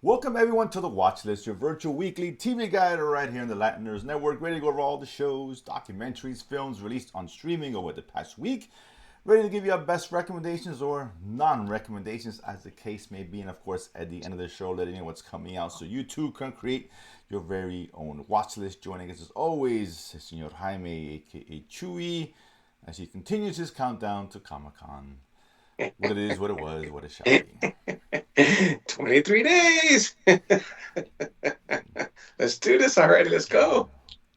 Welcome everyone to the Watchlist, your virtual weekly TV guide right here in the Latiners Network. Ready to go over all the shows, documentaries, films released on streaming over the past week. Ready to give you our best recommendations or non-recommendations as the case may be. And of course, at the end of the show, letting you know what's coming out so you too can create your very own watchlist. Joining us as always, Senor Jaime, aka Chewy, as he continues his countdown to Comic-Con. What it is, what it was, what it shall be. 23 days. Let's do this already. Let's go.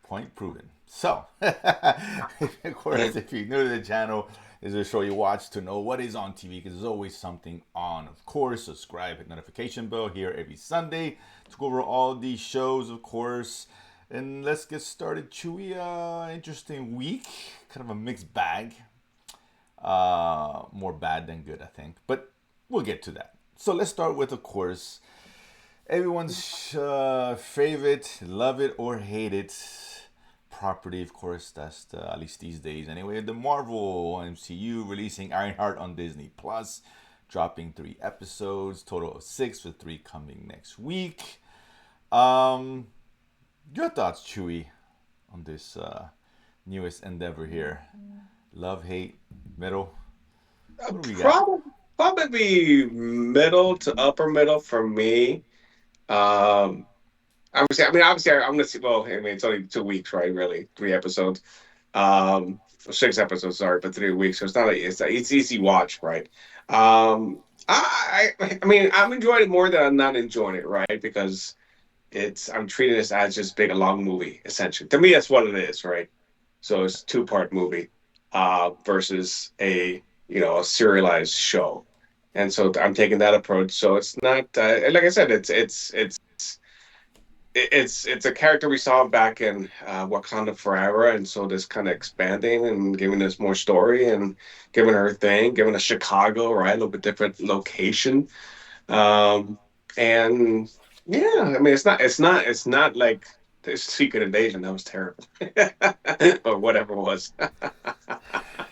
Point proven. So, of course, if you're new to the channel, this is a show you watch to know what is on TV because there's always something on. Of course, subscribe, hit notification bell here every Sunday to go over all these shows, of course. And let's get started. Chewy, interesting week. Kind of a mixed bag. More bad than good, I think. But we'll get to that. So let's start with, of course, everyone's favorite, love it or hate it property. Of course, that's at least these days anyway. The Marvel MCU releasing Ironheart on Disney Plus, dropping 3 episodes, total of 6 with 3 coming next week. Your thoughts, Chewy, on this newest endeavor here? Love, hate, middle. What do we got? Probably middle to upper middle for me. Obviously, I'm gonna see. Well, it's only 2 weeks, right? Really, 3 episodes. 6 episodes, sorry, but 3 weeks. So it's easy watch, right? I'm enjoying it more than I'm not enjoying it, right? Because I'm treating this as just being a long movie, essentially. To me, that's what it is, right? So it's a 2-part movie, versus a serialized show, and so I'm taking that approach. So it's not like I said, it's a character we saw back in Wakanda Forever, and so this kind of expanding and giving us more story and giving her thing, giving us Chicago, right, a little bit different location, and yeah, I mean it's not like the Secret Invasion that was terrible, or whatever it was.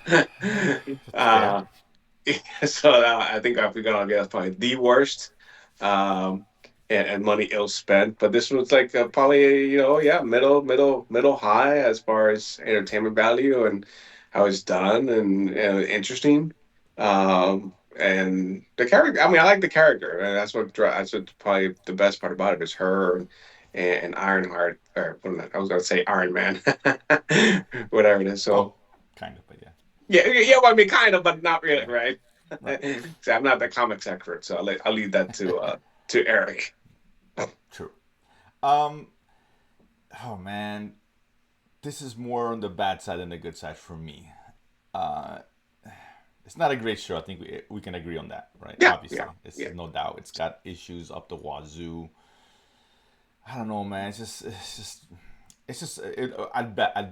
Fair. uh, so I think if we got on, that's probably the worst. Um, and money ill spent. But this was like probably yeah, middle high as far as entertainment value and how it's done and interesting. And the character, I mean, I like the character, and that's what probably the best part about it is her and Ironheart, or I was gonna say Iron Man, whatever it is. Oh, So kind of, but yeah. yeah, well, I mean, kind of, but not really, Yeah, right? right. So I'm not the comics expert, so I'll leave that to Eric. True. Um, oh man, this is more on the bad side than the good side for me. Uh, it's not a great show. I think we can agree on that, right? Yeah, Obviously, yeah, it's yeah. no doubt. It's got issues up the wazoo. I don't know, man. At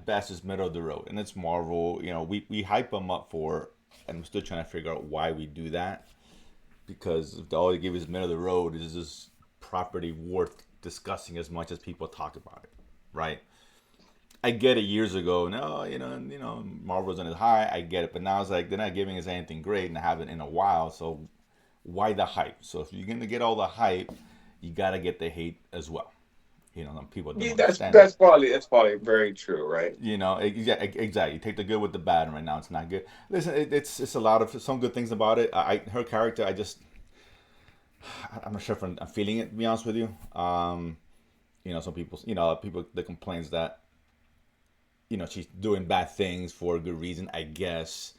best it's middle of the road, and it's Marvel. We hype them up for, and I'm still trying to figure out why we do that because if all they give is middle of the road, is this property worth discussing as much as people talk about it, right? I get it years ago. No, Marvel's on its high. I get it, but now it's like they're not giving us anything great, and I haven't in a while. So why the hype? So if you're gonna get all the hype, you gotta get the hate as well. Some people don't Yeah, understand that. that's probably very true, right? Yeah, exactly. You take the good with the bad, and right now it's not good. Listen, it's a lot of some good things about it. Her character, I'm not sure if I'm feeling it. To be honest with you, some people, people that complains that she's doing bad things for a good reason, I guess.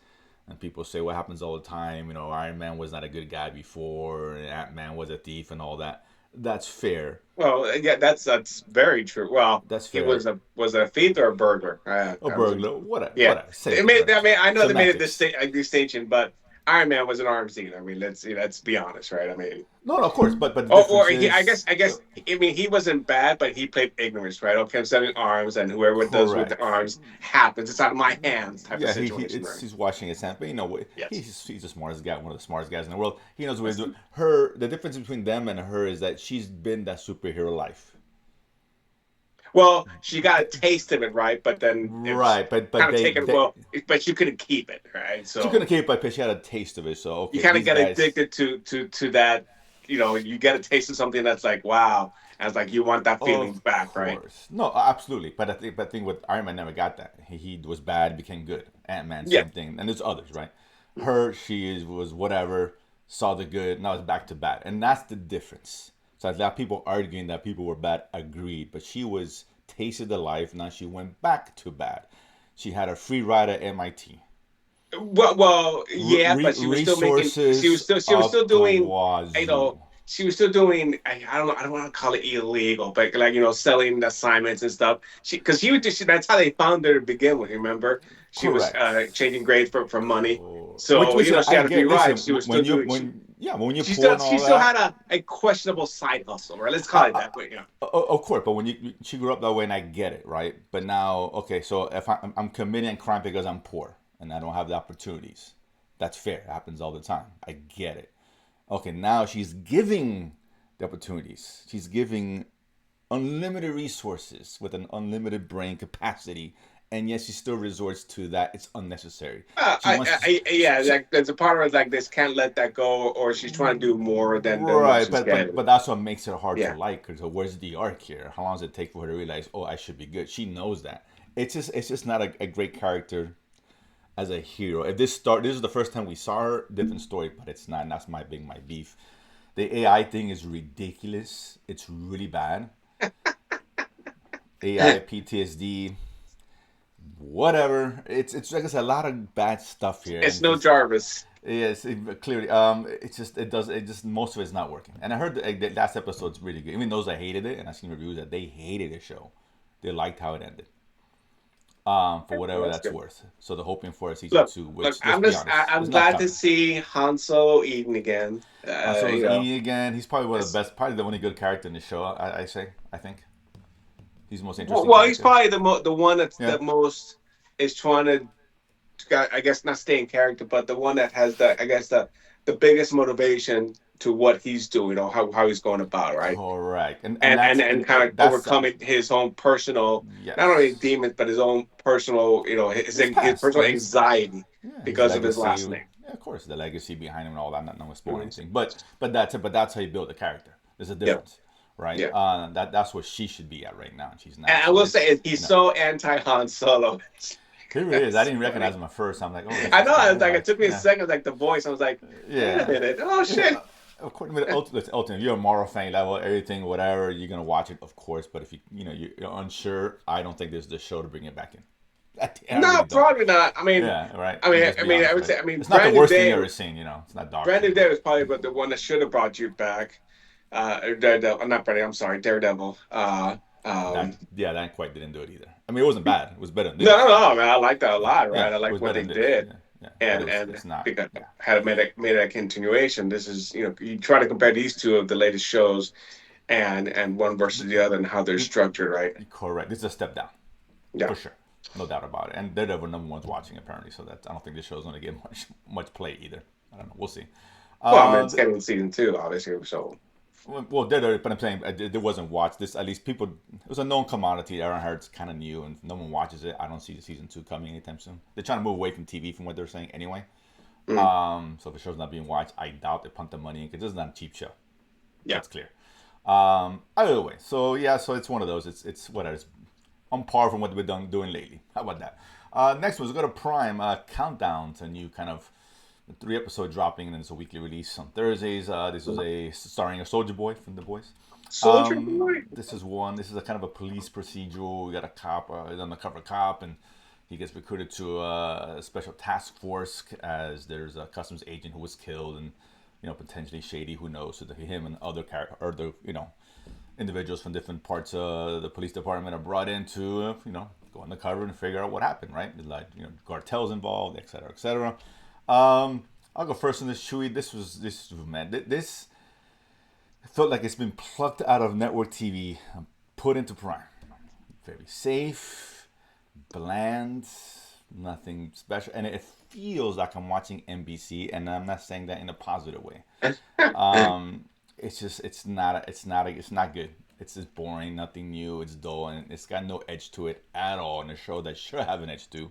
And people say what happens all the time. Iron Man was not a good guy before, and Ant Man was a thief, and all that. That's fair. Well, yeah, that's very true. Well, That's he fair. was it a thief or a burglar? A I was, burglar, whatever, yeah. whatever. Same thing, right? I mean, I know they made Semantics. a distinction, but Iron Man was an arms dealer. I mean, let's be honest, right? I mean, No, of course, but the or difference I is, guess I mean he wasn't bad, but he played ignorance, right? Okay, I'm selling arms, and whoever does with the correct. arms happens. It's out of my hands, type of Yeah, situation, right? he's watching his hand, but Yes. he's the smartest guy, one of the smartest guys in the world. He knows what he's That's doing. true. The difference between them and her is that she's been that superhero life. Well, she got a taste of it, right? But then it's Right, but kind of taken. they Well, but you couldn't keep it, right? she couldn't So keep it because she had a taste of it. So you okay, kind of these get guys, addicted to that you get a taste of something that's like wow, and it's like you want that feeling Of back, right? course. No, absolutely. But I think with Iron Man never got that. He was bad, became good. Ant Man, Yeah. same thing. And there's others, right? Her, was whatever, saw the good, now it's back to bad. And that's the difference. So a lot of people arguing that people were bad, agreed. But she was tasted the life, now she went back to bad. She had a free ride at MIT. Yeah, but she was still making. Resources She was still up the doing. You wazoo. know, she was still doing. I don't know. I don't want to call it illegal, but like selling assignments and stuff. Because she would just. That's how they found her to begin with. Remember, she was Correct. changing grades for money. Which So she I had a free get. ride. Listen, She was still when you doing. when yeah, when you're poor and She all still that, had a questionable side hustle, right? Let's call it I, that way. of course. But when she grew up that way, and I get it, right? But now, okay, so if I'm committing a crime because I'm poor and I don't have the opportunities, that's fair. It happens all the time. I get it. Okay, now she's giving the opportunities. She's giving unlimited resources with an unlimited brain capacity, and yet she still resorts to that. It's unnecessary. She wants to. Yeah, like there's a part of it like this can't let that go, or she's trying to do more than what Right, she's but getting. that's what makes it hard to Yeah. like her. So where's the arc here? How long does it take for her to realize, oh, I should be good? She knows that. It's just not a great character as a hero. If this is the first time we saw her, different story, but it's not. And that's my beef. The AI thing is ridiculous. It's really bad. AI PTSD, whatever. It's like I said, a lot of bad stuff here, It's and no just Jarvis. yes, clearly. It just most of it's not working. And I heard the last episode's really good. Even those that hated it, and I've seen reviews that they hated the show, they liked how it ended. For Well, whatever that's that's good. worth. So they're hoping for a season Look, two, look. which let's be honest, I'm is not glad to coming. see Han Solo eating again. Han Solo's You know, eating again. He's probably one of the it's, best, probably the only good character in the show. I think he's the most interesting well, he's character. probably the one that's Yeah. the most is trying to I guess not stay in character, but the one that has the biggest motivation to what he's doing or how he's going about, right? Correct. And kind of That's overcoming his own personal, not only yes. demons, but his own personal, His his past. personal Yeah, his anxiety yeah, his because of his legacy. last name. Yeah, of course, the legacy behind him and all that. I'm not going to spoil Mhm. anything, but that's how you build a character. There's a Yeah, difference, right? yeah. That's where she should be at right now, and she's And not. I So will say it's he's so anti Han Solo. he really is. I That's didn't recognize funny. him at first. I'm like, oh, this I this know. I guy. was like, Like, it took me a yeah, second, like the voice. I was like, wait a yeah. minute. Oh Yeah, shit. according to the ultimate, if you're a Marvel fan, level everything, whatever, you're gonna watch it, of course. But if you're unsure, I don't think there's the show to bring it back in. I No, really don't. probably not. Yeah, right. I mean, let's be I honest, would right? say, It's not the Brandon worst thing you Day, ever seen. It's not Doctor, Brandon but Day was probably the one that should have brought you back. Daredevil, not Brandon. I'm sorry, Daredevil. that quite didn't do it either. I mean, it wasn't bad. It was better than No, no, this. no, man. I like that a lot, Yeah, right? I it like was what better they than this. did, Yeah, yeah. But and it's not. because Yeah, had made a continuation. This is you try to compare these two of the latest shows, and one versus the other, and how they're Th- structured, right? correct. This is a step down Yeah. for sure, no doubt about it. And Daredevil number one's watching apparently, so that I don't think this show's gonna get much play either. I don't know. We'll see. Well, I mean, Uh, it's getting season two, obviously. So well, Daredevil, but I'm saying there wasn't watched this. At least people, it was a known commodity. Ironheart's kind of new, and no one watches it. I don't see the season two coming anytime soon. They're trying to move away from TV, from what they're saying anyway. mm, So if the show's not being watched, I doubt they punt the money in because this is not a cheap show. yeah. That's clear. Either way, so yeah, so it's one of those. It's whatever. It's on par from what we've done doing lately. How about that? Next one, let's go to Prime. Countdown to new kind of 3 episode dropping, and then it's a weekly release on Thursdays. This was a starring a Soldier Boy from The Boys. Soldier Boy. This is one. This is a kind of a police procedural. We got a cop, an undercover cop, and he gets recruited to a special task force as there's a customs agent who was killed, and potentially shady. Who knows? So him and other character or the individuals from different parts of the police department are brought in to go undercover and figure out what happened. Right? Like cartels involved, etc., etc. I'll go first on this, Chewy. This man. This felt like it's been plucked out of network TV and put into Prime. Very safe, bland, nothing special, and it feels like I'm watching NBC. And I'm not saying that in a positive way. It's just it's not good. It's just boring, nothing new. It's dull, and it's got no edge to it at all. In a show that should have an edge to,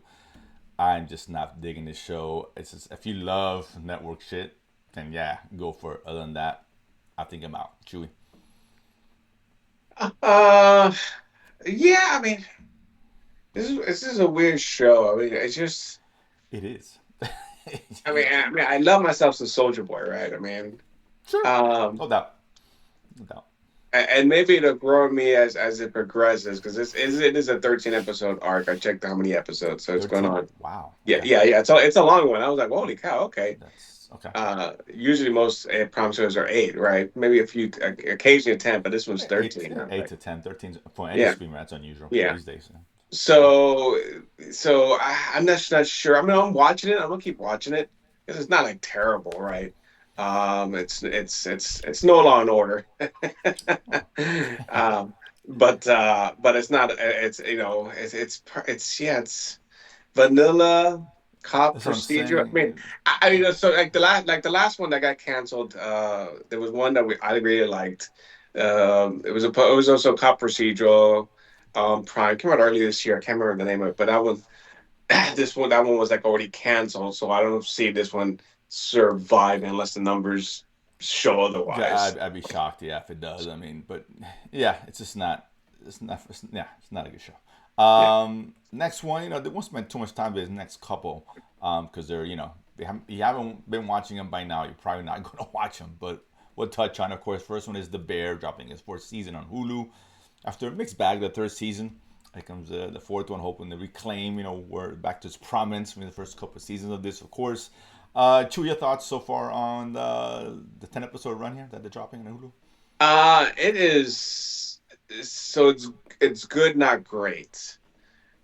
I'm just not digging this show. It's just if you love network shit, then yeah, go for it. Other than that, I think I'm out. Chewy. Uh, yeah. I mean, this is a weird show. I mean, it's just. It is. I love myself some Soldier Boy, right? I mean, Sure. um, No doubt. No doubt. and maybe it'll grow on me as it progresses because it is a 13 episode arc. I checked how many episodes, so it's going 13. on. Wow. Yeah, Okay. yeah, yeah. It's a long one. I was like, holy cow, okay. That's okay. Usually most prom shows are 8, right? Maybe a few, occasionally 10, but this one's Eight, 13. I was eight like, to 10, 13 for any yeah, streamer. That's unusual yeah. these days. Okay. So, I'm not sure. I mean, I'm watching it. I'm gonna keep watching it because it's not like terrible, right? It's no Law and Order, Oh. um, but it's not. It's it's vanilla cop That's what I'm procedure. I mean, saying. so like the last one that got canceled. There was one that I really liked. It was also a cop procedural. Prime came out earlier this year. I can't remember the name of it, but that one, that one was like already canceled. So I don't see this one surviving unless the numbers show Yeah, otherwise. I'd be shocked. Yeah, if it does. I mean, but yeah, it's just not. Yeah, it's not a good show. Yeah. Next one, they won't spend too much time with this next couple, because they're you haven't been watching them by now. You're probably not going to watch them, but we'll touch on. Of course, first one is The Bear, dropping its fourth season on Hulu. After a mixed bag, the third season, here comes the fourth one, hoping to reclaim, we're back to its prominence from the first couple of seasons of this, of course. Chew, your thoughts so far on the 10 episode run here that they're dropping on Hulu? It is so it's good, not great.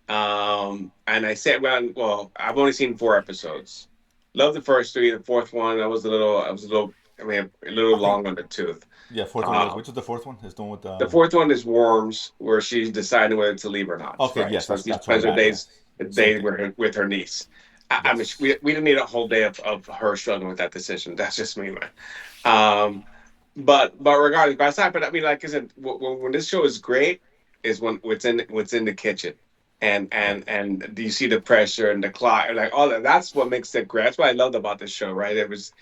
And I said, well, I've only seen 4 episodes. Love the first three. The fourth one, I mean, a little I think, long on the tooth. yeah, fourth one was, Um, which is the fourth one? Is the one with the fourth one is Worms, where she's deciding whether to leave or not. okay, Right, yes, so that's she that's what I spends her got. days Yes, a same day thing. with her niece. I mean, Yes. we didn't need a whole day of her struggling with that decision. That's just me, man. Um, but regardless, but aside, but I mean, like I said, when this show is great, is when what's in the kitchen, Right. and do you see the pressure and the clock, like all that? That's what makes it great. That's what I loved about this show, right? It was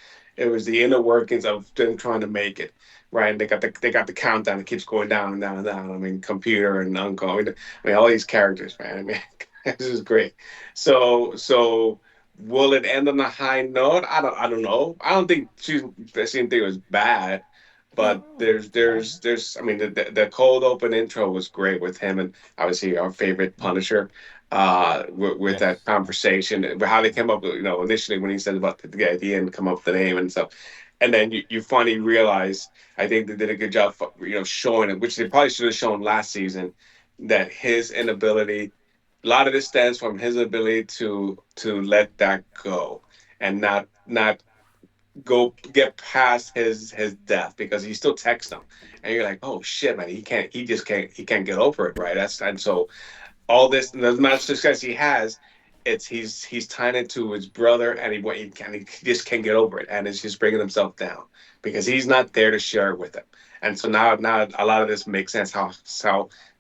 the inner workings of them trying to make it, right? And they got the countdown. It keeps going down and down and down. I mean, computer and uncle. I mean, all these characters, man. I mean, this is great. So will it end on a high note? I don't know. I don't think the same thing was bad, No, but it there's wasn't bad. there's I mean the cold open intro was great with him and obviously our favorite Punisher. With that Yes. conversation, how they came up with, initially when he said about the idea and come up with the name and stuff, and then you finally realize, I think they did a good job, showing it, which they probably should have shown last season, that his inability, a lot of this stems from his ability to let that go and not go get past his death, because he still texts them, and you're like, oh shit, man, he can't get over it, right? That's and so all this, the amount of success he has, he's tying it to his brother, and he just can't get over it, and it's just bringing himself down because he's not there to share it with him. And so now a lot of this makes sense, how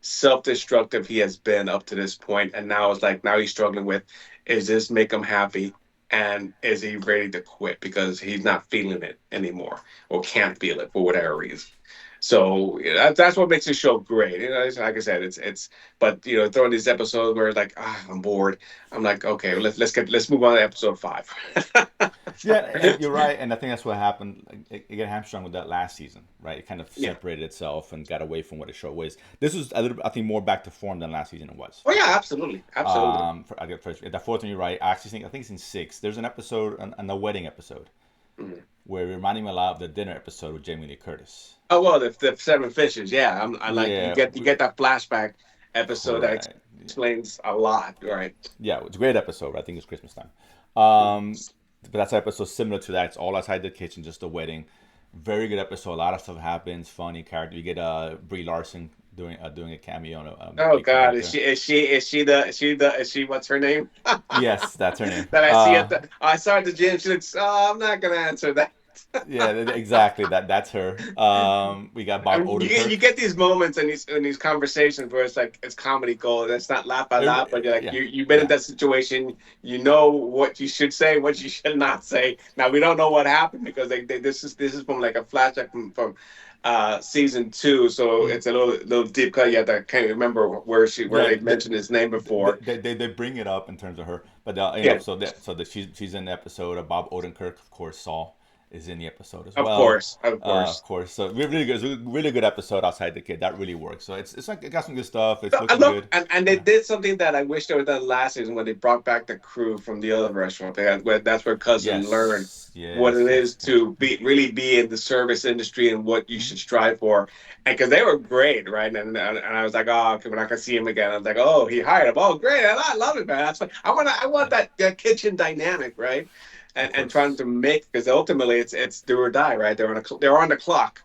self-destructive he has been up to this point, and now it's like, now he's struggling with, is this make him happy, and is he ready to quit because he's not feeling it anymore or can't feel it for whatever reason. So that's what makes the show great. Like I said, it's but throwing these episodes where it's like, I'm bored. I'm like, okay, let's move on to episode 5. Yeah, and you're right, and I think that's what happened. It got hamstrung with that last season, right? It kind of Yeah. separated itself and got away from what the show was. This was a little, I think, more back to form than last season it was, Oh for yeah, sure. absolutely, absolutely. I get first the fourth one. You're right. I actually think it's in 6. There's an episode, the wedding episode, Mhm. where it reminded me a lot of the dinner episode with Jamie Lee Curtis. Oh well, the seven fishes. Yeah, I like, you Yeah, get that flashback episode that correct. explains a lot, right? Yeah, it's a great episode. I think it's Christmas time. Mhm. But that's an episode similar to that. It's all outside the kitchen, just a wedding. Very good episode. A lot of stuff happens. Funny character. You get Brie Larson doing a cameo, a Oh big God, character. is she what's her name? Yes, that's her name. That I see I saw at the gym. She looks. Oh, I'm not gonna answer that. Yeah, exactly. That's her. We got I Bob mean, you Odenkirk. get these moments in these conversations where it's like it's comedy gold. It's not laugh out loud, but you're like Yeah, you've been in yeah, that situation. You know what you should say, what you should not say. Now we don't know what happened because this is from like a flashback from season two, so mhm. it's a little deep cut. Yet I can't remember where Yeah. they mentioned his name before. They bring it up in terms of her, but Yeah, so that she's in the episode. Bob Odenkirk, of course, Saul is in the episode as of well. course, of Of course. course, so really good, it's a really good episode outside the kid. That really works. So it's like it got some good stuff. It's I looking love good. and they Yeah. did something that I wish they would done last season when they brought back the crew from the other restaurant. That's where Cousin learned Yes. what it Yes. Yes. is to be in the service industry and what you Mhm. should strive for. And because they were great, right? And I was like, oh, okay, we're not gonna see him again. I was like, oh, he hired him. Oh, great! I love it, man. That's like I want that kitchen dynamic, right? Of And trying course. to make because ultimately it's do or die, right? They're on the clock,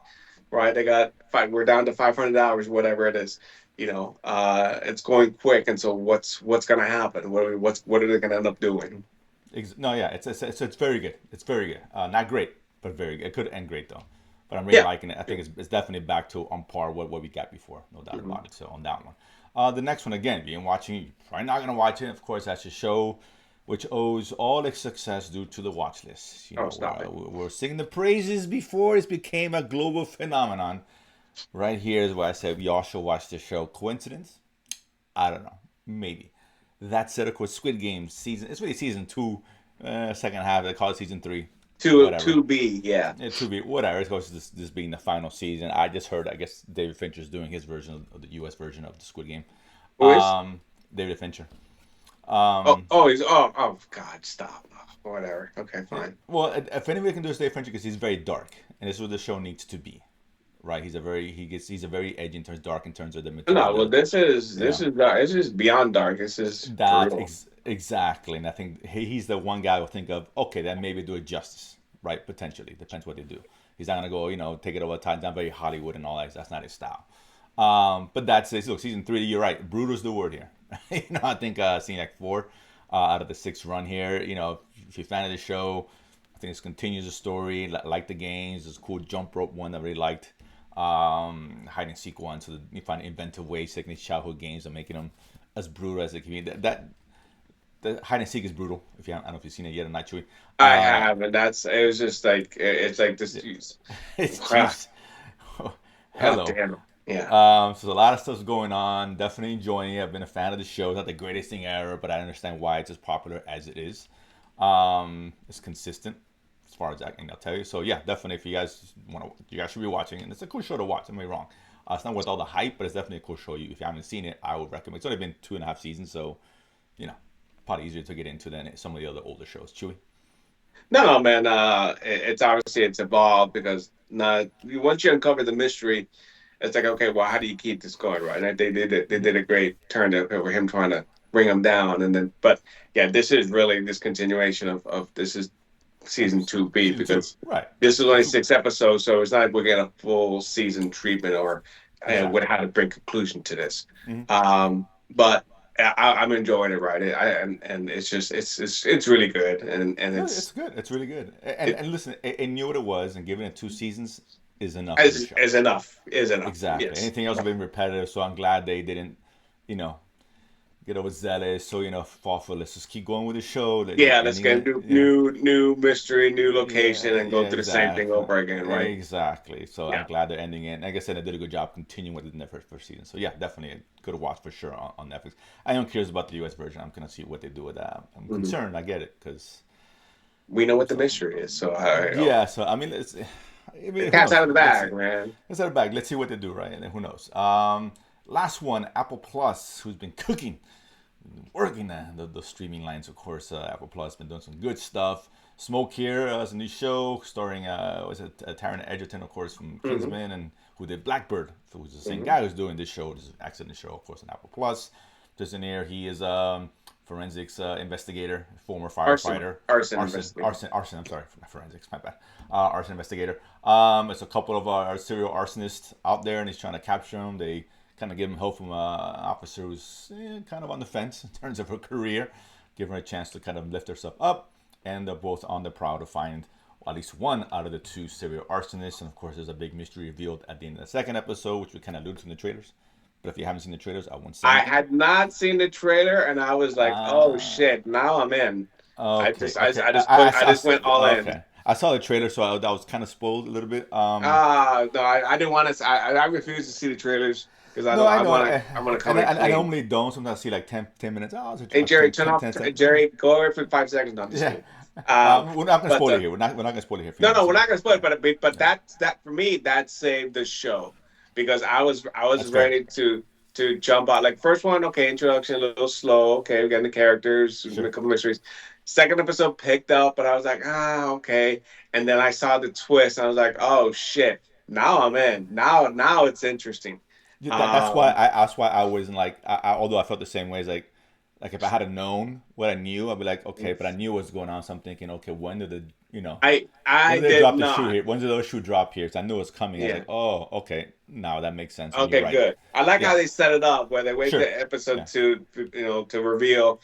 right? They got five. We're down to 500 hours, whatever it is. It's going quick, and so what's going to happen? What are they going to end up doing? No, yeah, it's very good. It's very good. Not great, but very good. It could end great though, but I'm really Yeah. liking it. I think it's definitely back to on par with what we got before, no doubt Mhm. about it. So on that one, the next one again, if you ain't watching, you're probably not gonna watch it. Of course, that's a show which owes all its success due to the watch list. Oh, stop it. We're singing the praises before it became a global phenomenon. Right here is where I said y'all should watch the show. Coincidence? I don't know. Maybe. That said, of course, Squid Games season. It's really season two, second half. They call it season three. Whatever. To be, yeah. To be whatever. It's supposed to this being the final season. I just heard. I guess David Fincher's doing his version of the U.S. version of the Squid Game. Who is? David Fincher. Oh God, stop. Whatever. Okay, fine. Well, if anybody can do is David Fincher because he's very dark, and this is what the show needs to be. Right? He's a very edgy in terms dark in terms of the material. No, well, You this know, is dark. This is beyond dark. This is brutal. Exactly, and I think he's the one guy who think of okay, then maybe do it justice, right? Potentially, depends what they do. He's not gonna go, take it over time. Not very Hollywood and all that. That's not his style. But that's it. Look, season three. You're right. Brutal is the word here. I think seeing like four out of the six run here. If you're a fan of the show, I think this continues the story. Like the games, there's a cool jump rope one that I really liked. Hide and seek one, so you find inventive ways taking these childhood games and making them as brutal as they can be. That the hide and seek is brutal. If you, I don't know if you've seen it yet, or not, Chewy. I have, and it was just like it's like this. Yeah, it's Ah, jeez. God Hello. damn it. Yeah. So there's a lot of stuff's going on. Definitely enjoying it. I've been a fan of the show. It's not the greatest thing ever, but I understand why it's as popular as it is. It's consistent as far as I can tell you. So yeah, definitely if you guys want to, you guys should be watching, and it's a cool show to watch. Don't get me wrong. It's not worth all the hype, but it's definitely a cool show. If you haven't seen it, I would recommend. It's only been 2.5 seasons, so you know, probably easier to get into than some of the other older shows. Chewy. No, man. It's obviously it's evolved because now once you uncover the mystery, it's like okay, well, how do you keep this going, right? And they Mm-hmm. did a great turn to over him trying to bring him down, and then but yeah, this is really this continuation of this is season two B Season two, because right? this is The only two, 6 episodes, so it's not like we're getting a full season treatment or with exactly. how to bring conclusion to this. Mm-hmm. But I'm enjoying it, right? And it's just it's really good, and No, it's good. It's really good. And it and listen, it knew what it was, and giving it 2 seasons is enough for the show. is enough. Exactly. Yes. Anything else would have been repetitive. So I'm glad they didn't, you know, get overzealous. So fall for let's just keep going with the show. That Yeah, let's ending get it. new mystery, new location, and go Yeah, through the same thing exactly. over again, right? Exactly. So I'm Yeah. glad they're ending it. Like I said, they did a good job continuing with it in the first season. So yeah, definitely a good watch for sure on Netflix. I am curious about the US version. I'm gonna see what they do with that. I'm Mhm. concerned. I get it because We know what the so mystery is, so yeah. So I mean, the who cat's knows? out of the Let's see. bag, man. Let's have it back. Let's see what they do, right? And who knows? Last one, Apple Plus, who's been cooking, working the streaming lines, of course. Apple Plus been doing some good stuff. Smoke here is a new show starring was it Taron Egerton, of course, from Hmm. Kingsman, and who did Blackbird, who's the same Hmm. guy who's doing this show. This is accident show, of course, on Apple Plus. Just in here, he is forensics investigator, former firefighter, Arson investigator. arson. I'm sorry, not forensics, my bad. Arson investigator. It's a couple of our serial arsonists out there, and he's trying to capture them. They kind of give him help from an officer who's kind of on the fence in terms of her career, give her a chance to kind of lift herself up, and they're both on the prowl to find at least one out of the two serial arsonists. And of course, there's a big mystery revealed at the end of the second episode, which we kind of alluded to in the trailers. But if you haven't seen the trailers, I won't say I anything. had not seen the trailer, and I was like, "Oh Uh, shit!" Now I'm in. okay, okay. I just put, I just went all in. Okay. I saw the trailer, so I was kind of spoiled a little bit. No, I didn't want to. I refuse to see the trailers because I No, don't. I know, I want to come and in I clean. normally don't. Sometimes I see like 10 minutes. Oh, it's Hey a Jerry, turn off. 10 seconds. Jerry, go away for 5 seconds. No, I'm just Yeah. kidding. Um, We're not gonna but spoil it here. We're not gonna spoil it here if you no, haven't no, we're seen it. not gonna spoil it. Yeah, But yeah. that for me that saved the show because I was That's fair. ready to jump out. Like first one, okay, introduction a little slow. Okay, we're getting the characters, a Sure. couple mysteries. Second episode picked up, but I was like, okay. And then I saw the twist, and I was like, oh shit. Now I'm in. Now it's interesting. Yeah, Um, that's why I wasn't like although I felt the same way as like if I had known what I knew I'd be like okay, but I knew what was going on, so I'm thinking okay, when did the when I did they did drop the shoe not. here, when did those shoe drop here, so I knew it was coming. I was Yeah. like oh okay, now that makes sense and you're Okay, right. good. I like how Yeah, they set it up where they wait sure. the episode Yeah, to reveal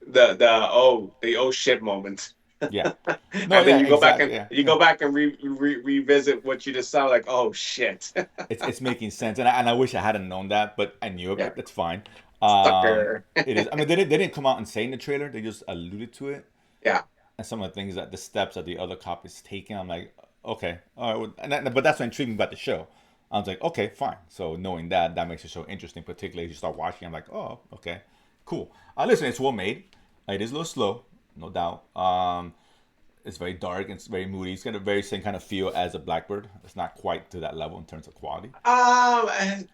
the oh shit moment. yeah. No, And then yeah, exactly. Yeah, you yeah. go back and revisit what you just saw like oh shit. It's making sense, and I wish I hadn't known that, but I knew it. Yeah, But that's fine. sucker. It is. I mean, they didn't come out and say in the trailer. They just alluded to it, Yeah. and some of the things that the steps that the other cop is taking. I'm like, okay, all right. Well, but that's what intrigued me about the show. I was like, okay, fine. So knowing that, that makes the show interesting. Particularly as you start watching, I'm like, oh, okay, cool. Listen, it's well made. It is a little slow, no doubt. It's very dark. It's very moody. It's got a very same kind of feel as a Blackbird. It's not quite to that level in terms of quality.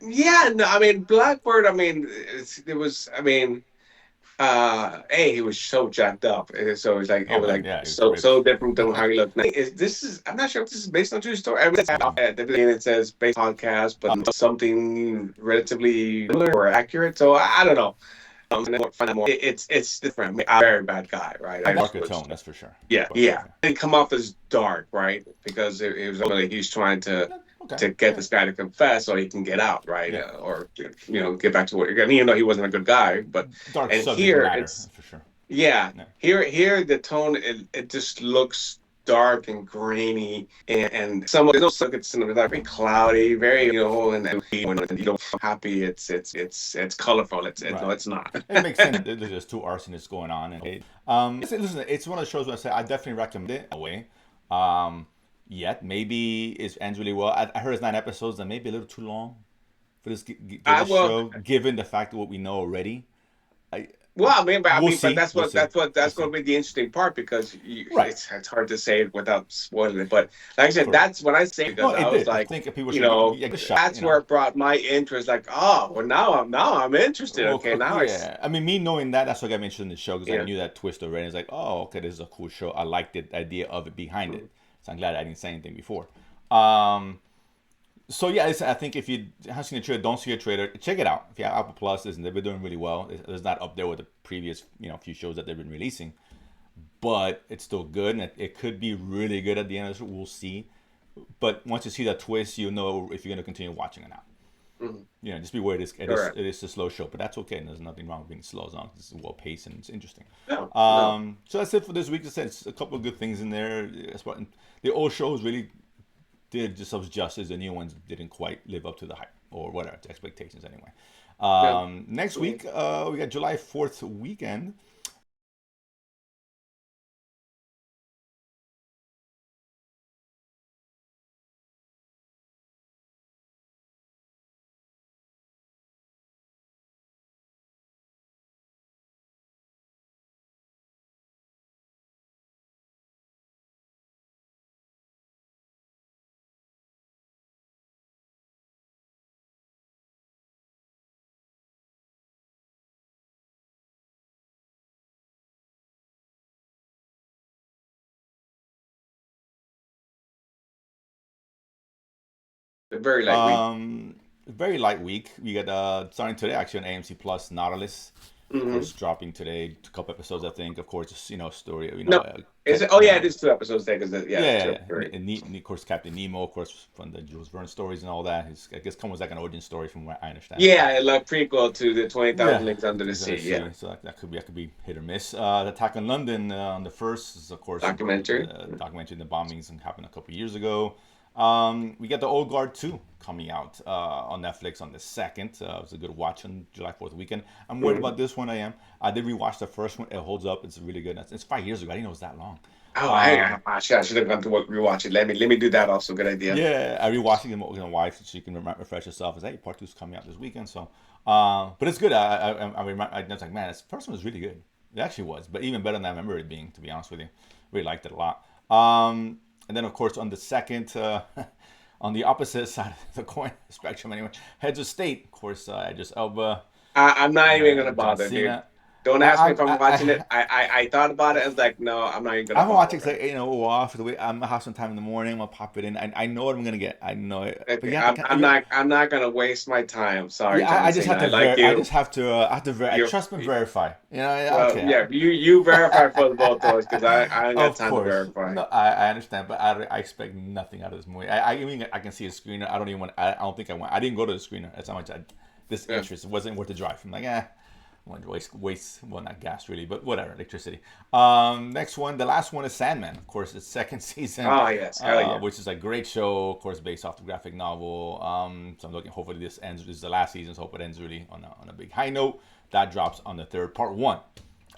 Yeah, no, I mean Blackbird, I mean it was I mean he was so jacked up. So it Oh was man, like yeah, it's so ripped. different than how he looked now. I'm not sure if this is based on true story. I mean, it's at the beginning it says based on podcast, but something relatively similar or accurate. So I don't know. Find out more. It's different. I mean, I'm a very bad guy, right? A I just darker was tone, that's for sure. yeah, But yeah. yeah, It come off as dark, right? Because it was only he's trying yeah, okay, to get yeah, this guy to confess so he can get out, right? yeah. Or get back to what you're getting. Even though he wasn't a good guy, but Dark and subject here matter, it's that's for sure. yeah. Yeah, Here the tone it just looks dark and grainy and some there's no sun it's like very cloudy, very and when you don't feel happy it's colorful. No, right. it's not. It makes sense. There's just two arsonists going on, and listen, it's one of the shows where I say I definitely recommend it. Away, yet maybe it ends really well. I heard it's 9 episodes, and maybe a little too long for for I this will. show, given the fact of what we know already. I Well, We'll but see. We'll see. We'll that's see. going to be the interesting part because Right. it's hard to say it without spoiling it. But like I said, Correct. that's what I say No, because I it was did. I like, think people should give it a shot. that's where it brought my interest. Like, oh, well, now I'm interested. Well, Okay, now yeah. I mean, me knowing that, that's what got me interested in the show because I yeah. knew that twist already. It's like, oh, okay, this is a cool show. I liked the idea of it behind it. Mhm. So I'm glad I didn't say anything before. Um, so yeah, I think if you haven't seen the trailer, don't see a trailer. Check it out. If you have Apple Plus, listen, they've been doing really well. It's not up there with the previous, few shows that they've been releasing, but it's still good, and it could be really good at the end of the show. We'll see. But once you see that twist, you know if you're going to continue watching or not. Mhm. Just be aware Correct. it is a slow show, but that's okay. And there's nothing wrong with being slow as long as it's well paced and it's interesting. No, no. So that's it for this week. As I said, it's a couple of good things in there. The old shows really did themselves justice. The new ones didn't quite live up to the hype or whatever, to expectations anyway. No. Next Mhm. week, we got July 4th weekend. Very light week. Very light week. We got starting today actually on AMC Plus Nautilus. Of Hmm. course, dropping today, a couple episodes, I think. Of course, it's, story, No, is it? Oh yeah, it is 2 episodes there because yeah, yeah, it's yeah, two. yeah. Right. Of course, Captain Nemo, of course, from the Jules Verne stories and all that. I guess comes like an origin story from what I understand. So Yeah, like prequel to the yeah, 20,000 Leagues Under the things under Sea. Yeah, sea. So that could be hit or miss. The attack on London on the first is of course documentary. the documentary the bombings and happened a couple of years ago. We got the Old Guard 2 coming out on Netflix on the second. It was a good watch on July 4th weekend. I'm worried Mhm. about this one. I am. I did rewatch the first one. It holds up. It's really good. It's 5 years ago. I didn't know it was that long. Oh, Um, I should have gone to rewatch it. Let me do that. Also, good idea. yeah, I rewatched it with my wife so you can refresh yourself. It's hey, part two's coming out this weekend, so but it's good. I was like, man, this first one was really good. It actually was, but even better than I remember it being. To be honest with you, really liked it a lot. And then of course on the second, on the opposite side of the coin spectrum, anyway, heads of state. Of course, Idris Elba, I'm not even gonna John bother, dude. Cena. Don't ask me if I'm watching it. I I thought about it. I was like, no, I'm not even gonna I'm watching bother. like off the way. I'm gonna have some time in the morning. I'm gonna pop it in. I know what I'm gonna get. I know it. But Okay, you have to. I'm not gonna waste my time. Sorry, Yeah, John I just Cena. have I to like I you. just have to. I have to. I You're trust and verify. well, Okay. yeah. You verify for both those because I ain't got Of time to course. verify. No, I understand, but I expect nothing out of this movie. I mean, I can see a screener. I don't even want. I don't think I want. I didn't go to the screener. That's how much this Yeah. interest. It wasn't worth the drive. I'm like, I want to waste. Well, not gas really, but whatever. Electricity. Next one. The last one is Sandman. Of course, it's second season, Oh yes, hell yeah. which is a great show. Of course, based off the graphic novel. So I'm looking. Hopefully, this ends. This is the last season. So hope it ends really on a big high note. That drops on the third part one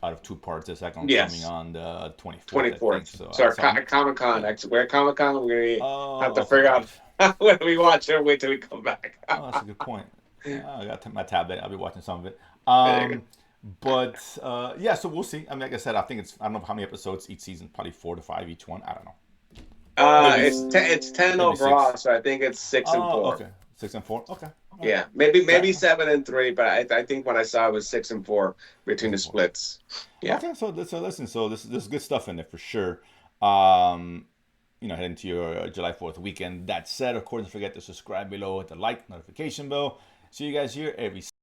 out of two parts. The second one coming Yes. on the 24th, I think. 24th. So, So so I'm Comic Con. yeah. Actually, we're at Comic Con. We're gonna have to Okay. figure out when we watch it or wait till we come back. Oh, that's a good point. I got my tablet. I'll be watching some of it. There you go. But yeah, so we'll see. I mean, like I said, I think I don't know how many episodes each season. Probably 4 to 5 each one. I don't know. Maybe It's 10 maybe overall, six. so I think it's six and Oh, four. okay. 6 and 4. Okay. All right. Yeah, maybe Fair. 7 and 3, but I think when I saw it was 6 and 4 between Six the and 4. splits. Yeah. Okay. So listen. So there's good stuff in there for sure. Um, head into your July 4th weekend. That said, of course, don't forget to subscribe below, hit the like notification bell. See you guys here every